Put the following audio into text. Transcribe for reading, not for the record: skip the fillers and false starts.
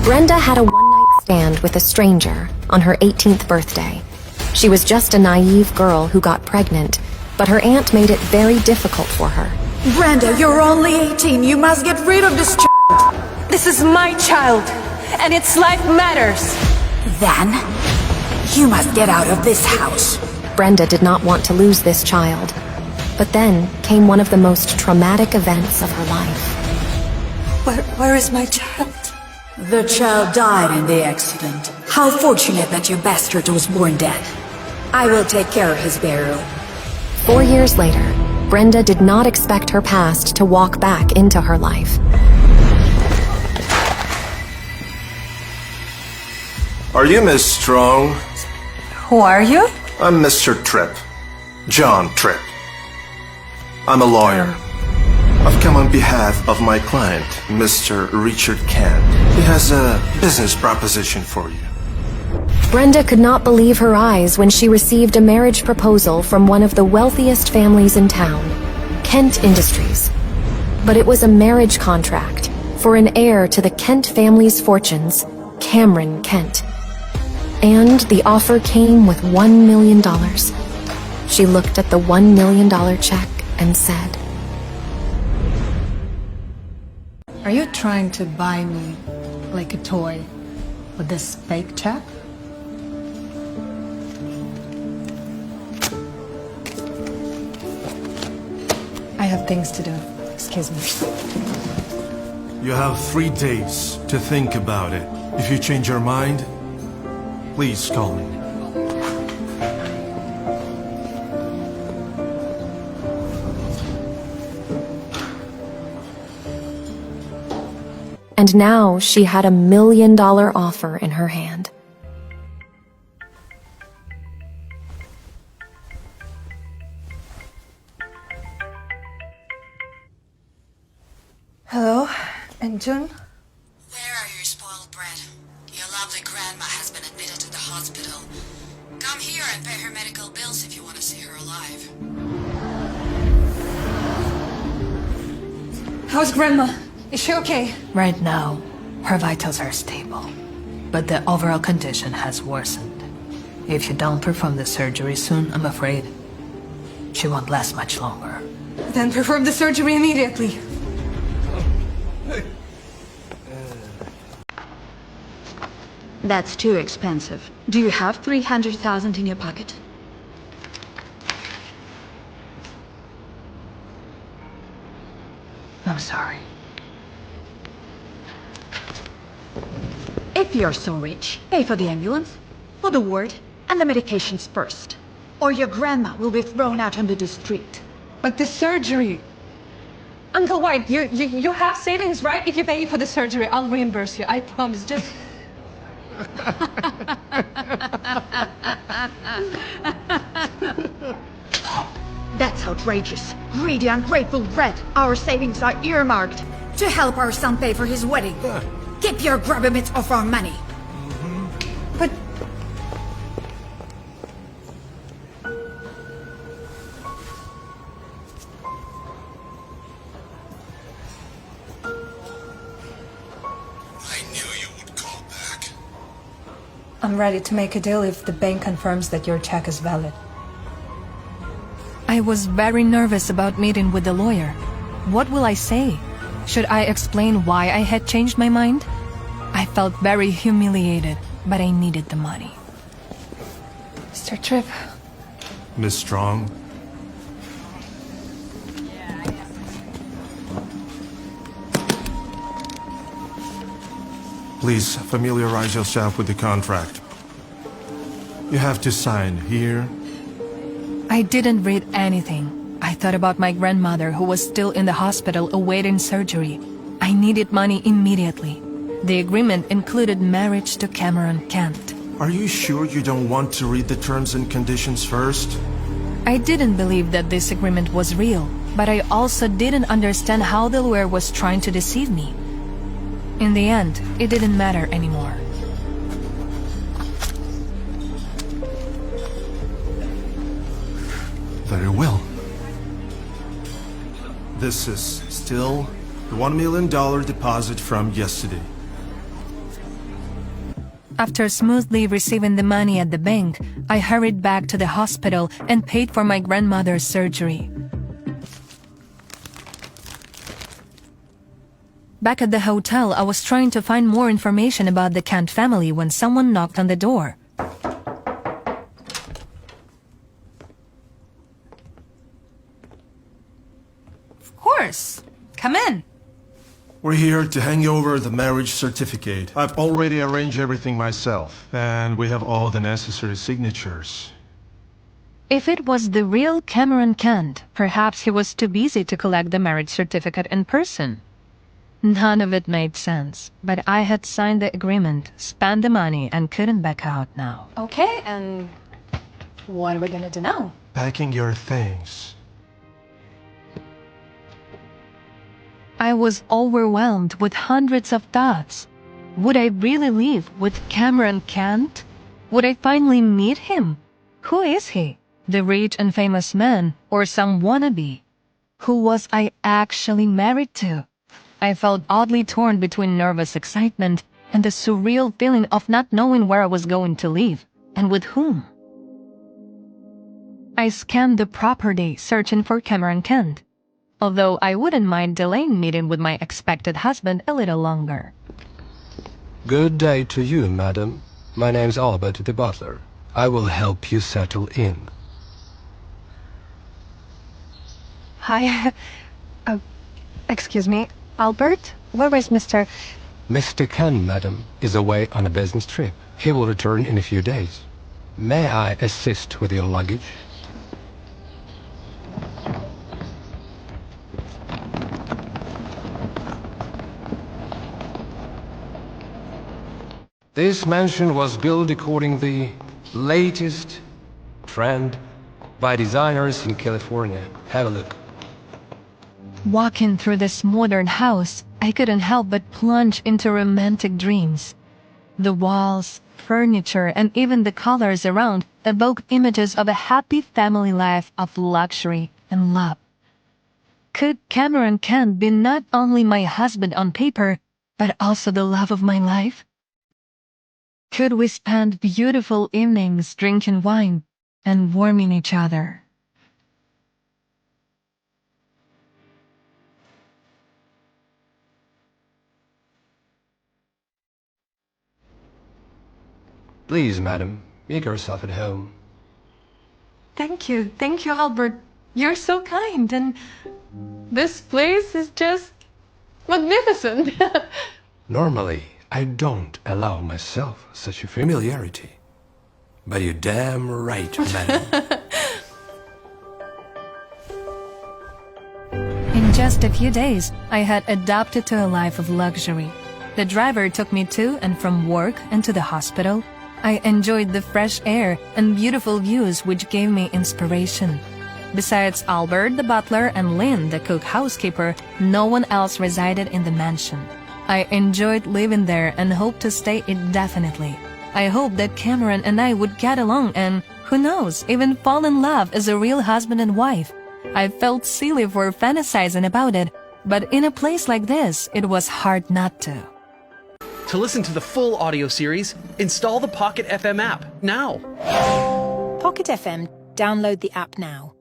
Brenda had a one-night stand with a stranger on her 18th birthday. She was just a naive girl who got pregnant, but her aunt made it very difficult for her. Brenda, you're only 18. You must get rid of this child. This is my child, and its life matters. Then, you must get out of this house. Brenda did not want to lose this child. But then came one of the most traumatic events of her life. Where is my child? The child died in the accident. How fortunate that your bastard was born dead. I will take care of his burial. 4 years later, Brenda did not expect her past to walk back into her life. Are you Miss Strong? Who are you? I'm Mr. Tripp. John Tripp. I'm a lawyer. I've come on behalf of my client, Mr. Richard Kent. He has a business proposition for you. Brenda could not believe her eyes when she received a marriage proposal from one of the wealthiest families in town, Kent Industries. But it was a marriage contract for an heir to the Kent family's fortunes, Cameron Kent. And the offer came with $1 million. She looked at the $1 million check and said, "Are you trying to buy me like a toy with this fake check?" I have things to do. Excuse me. You have 3 days to think about it. If you change your mind, please call me. and now she had $1 million offer in her hand. Hello, and June? Where are your spoiled brat? Your lovely grandma has been admitted to the hospital. Come here and pay her medical bills if you want to see her alive. How's Grandma? Is she okay? Right now, her vitals are stable, but the overall condition has worsened. If you don't perform the surgery soon, I'm afraid she won't last much longer. Then perform the surgery immediately. That's too expensive. Do you have 300,000 in your pocket? I'm sorry. If you're so rich, pay for the ambulance, for the ward, and the medications first. Or your grandma will be thrown out onto the street. But the surgery... Uncle White, you have savings, right? If you pay for the surgery, I'll reimburse you. I promise. Just... That's outrageous. Greedy, ungrateful brat. Our savings are earmarked. To help our son pay for his wedding. Keep your grubby mitts off our money. But... I knew you would call back. I'm ready to make a deal if the bank confirms that your check is valid. I was very nervous about meeting with the lawyer. What will I say? Should I explain why I had changed my mind? I felt very humiliated, but I needed the money. Mr. Tripp, Miss Strong? Please familiarize yourself with the contract. You have to sign here. I didn't read anything. I thought about my grandmother who was still in the hospital awaiting surgery. I needed money immediately. The agreement included marriage to Cameron Kent. Are you sure you don't want to read the terms and conditions first? I didn't believe that this agreement was real, but I also didn't understand how the lawyer was trying to deceive me. In the end, it didn't matter anymore. Very well. This is still the $1 million deposit from yesterday. After smoothly receiving the money at the bank, I hurried back to the hospital and paid for my grandmother's surgery. Back at the hotel, I was trying to find more information about the Kent family when someone knocked on the door. Of course. Come in. We're here to hand you over the marriage certificate. I've already arranged everything myself, and we have all the necessary signatures. If it was the real Cameron Kent, perhaps he was too busy to collect the marriage certificate in person. None of it made sense, but I had signed the agreement, spent the money, and couldn't back out now. Okay, and what are we gonna do now? Packing your things. I was overwhelmed with hundreds of thoughts. Would I really live with Cameron Kent? Would I finally meet him? Who is he? The rich and famous man, or some wannabe? Who was I actually married to? I felt oddly torn between nervous excitement and the surreal feeling of not knowing where I was going to live, and with whom. I scanned the property, searching for Cameron Kent, although I wouldn't mind delaying meeting with my expected husband a little longer. Good day to you, madam. My name's Albert the butler. I will help you settle in. Hi. Excuse me, Albert? Where is Mr. Mr. Kent, madam, is away on a business trip. He will return in a few days. May I assist with your luggage? This mansion was built according to the latest trend by designers in California. Have a look. Walking through this modern house, I couldn't help but plunge into romantic dreams. The walls, furniture, and even the colors around evoke images of a happy family life of luxury and love. Could Cameron Kent be not only my husband on paper, but also the love of my life? Could we spend beautiful evenings drinking wine and warming each other? Please, madam, make yourself at home. Thank you, Albert. You're so kind, and this place is just magnificent. Normally, I don't allow myself such a familiarity. But you're damn right, madam. In just a few days, I had adapted to a life of luxury. The driver took me to and from work and to the hospital. I enjoyed the fresh air and beautiful views which gave me inspiration. Besides Albert the butler and Lynn the cook housekeeper, no one else resided in the mansion. I enjoyed living there and hoped to stay indefinitely. I hoped that Cameron and I would get along and, who knows, even fall in love as a real husband and wife. I felt silly for fantasizing about it, but in a place like this, it was hard not to. To listen to the full audio series, install the Pocket FM app now. Pocket FM. Download the app now.